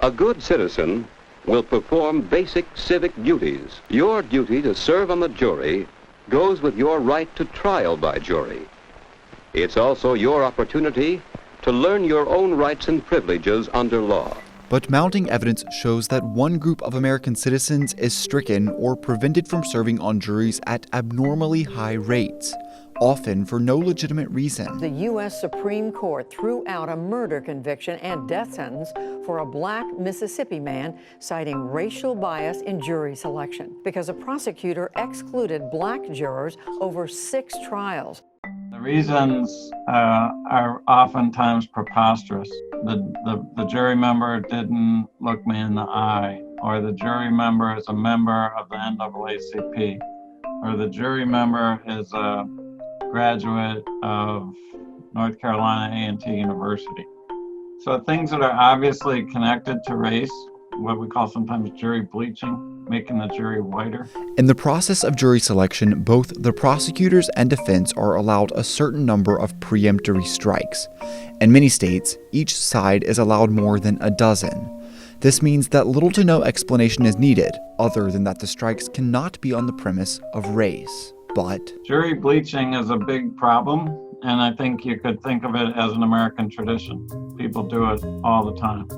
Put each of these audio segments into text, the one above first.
A good citizen will perform basic civic duties. Your duty to serve on the jury goes with your right to trial by jury. It's also your opportunity to learn your own rights and privileges under law. But mounting evidence shows that one group of American citizens is stricken or prevented from serving on juries at abnormally high rates, often for no legitimate reason. The U.S. Supreme Court threw out a murder conviction and death sentence for a black Mississippi man, citing racial bias in jury selection because a prosecutor excluded black jurors over 6 trials. The reasons are oftentimes preposterous. The jury member didn't look me in the eye, or the jury member is a member of the NAACP, or the jury member is a graduate of North Carolina A&T University. So things that are obviously connected to race, what we call sometimes jury bleaching, making the jury whiter. In the process of jury selection, both the prosecutors and defense are allowed a certain number of preemptory strikes. In many states, each side is allowed more than a dozen. This means that little to no explanation is needed, other than that the strikes cannot be on the premise of race. But jury bleaching is a big problem, and I think you could think of it as an American tradition. People do it all the time.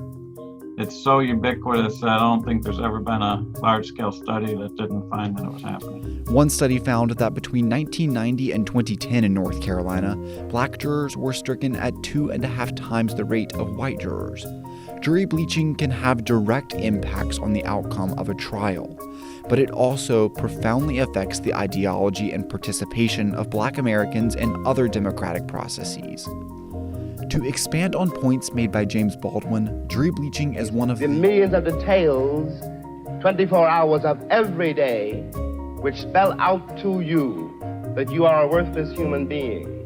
It's so ubiquitous that I don't think there's ever been a large-scale study that didn't find that it was happening. One study found that between 1990 and 2010 in North Carolina, black jurors were stricken at 2.5 times the rate of white jurors. Jury bleaching can have direct impacts on the outcome of a trial, but it also profoundly affects the ideology and participation of black Americans in other democratic processes. To expand on points made by James Baldwin, jury bleaching is one of the millions of details, 24 hours of every day, which spell out to you that you are a worthless human being.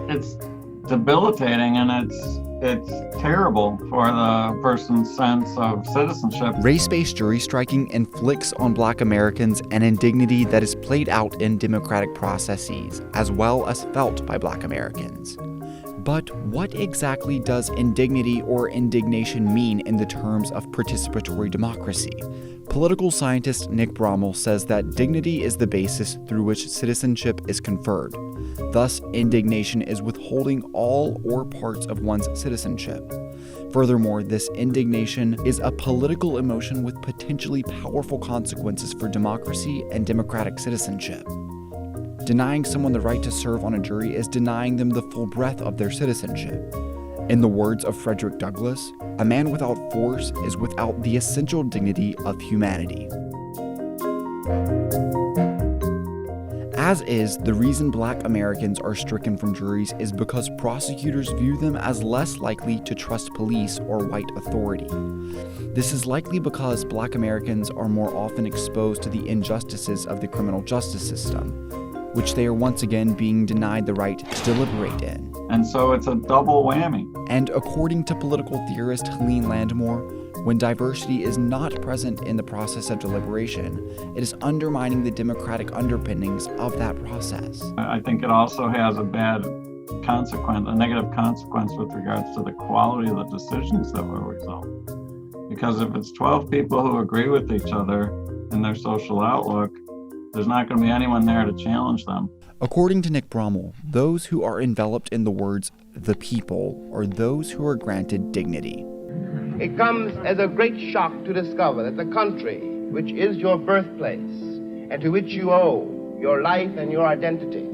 It's debilitating, and it's terrible for the person's sense of citizenship. Race-based jury striking inflicts on black Americans an indignity that is played out in democratic processes, as well as felt by black Americans. But what exactly does indignity or indignation mean in the terms of participatory democracy? Political scientist Nick Brommel says that dignity is the basis through which citizenship is conferred. Thus, indignation is withholding all or parts of one's citizenship. Furthermore, this indignation is a political emotion with potentially powerful consequences for democracy and democratic citizenship. Denying someone the right to serve on a jury is denying them the full breadth of their citizenship. In the words of Frederick Douglass, a man without force is without the essential dignity of humanity. As is, the reason black Americans are stricken from juries is because prosecutors view them as less likely to trust police or white authority. This is likely because black Americans are more often exposed to the injustices of the criminal justice system, which they are once again being denied the right to deliberate in. And so it's a double whammy. And according to political theorist Helene Landmore, when diversity is not present in the process of deliberation, it is undermining the democratic underpinnings of that process. I think it also has a bad consequence, a negative consequence with regards to the quality of the decisions that will result. Because if it's 12 people who agree with each other in their social outlook, there's not going to be anyone there to challenge them. According to Nick Brommel, those who are enveloped in the words "the people" are those who are granted dignity. It comes as a great shock to discover that the country, which is your birthplace, and to which you owe your life and your identity,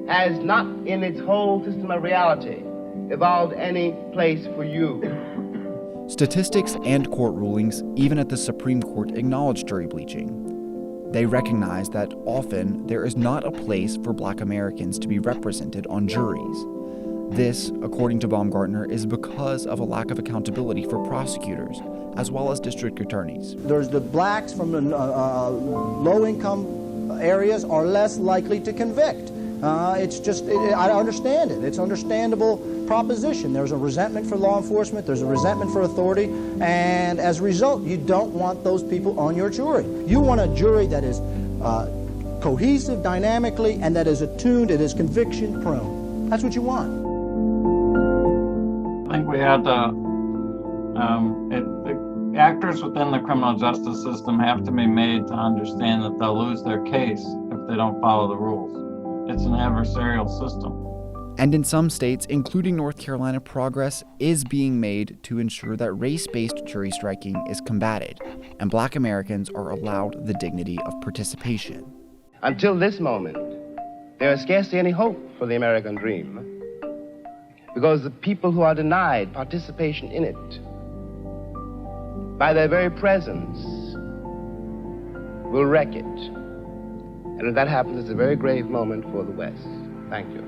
has not in its whole system of reality evolved any place for you. Statistics and court rulings, even at the Supreme Court, acknowledge jury bleaching. They recognize that often there is not a place for black Americans to be represented on juries. This, according to Baumgartner, is because of a lack of accountability for prosecutors, as well as district attorneys. There's the blacks from the low-income areas are less likely to convict. I understand it. It's an understandable proposition. There's a resentment for law enforcement, there's a resentment for authority, and as a result, you don't want those people on your jury. You want a jury that is cohesive dynamically, and that is attuned, it is conviction prone. That's what you want. I think we have to, the actors within the criminal justice system have to be made to understand that they'll lose their case if they don't follow the rules. It's an adversarial system. And in some states, including North Carolina, progress is being made to ensure that race-based jury striking is combated, and Black Americans are allowed the dignity of participation. Until this moment, there is scarcely any hope for the American dream, because the people who are denied participation in it, by their very presence, will wreck it. And if that happens, it's a very grave moment for the West. Thank you.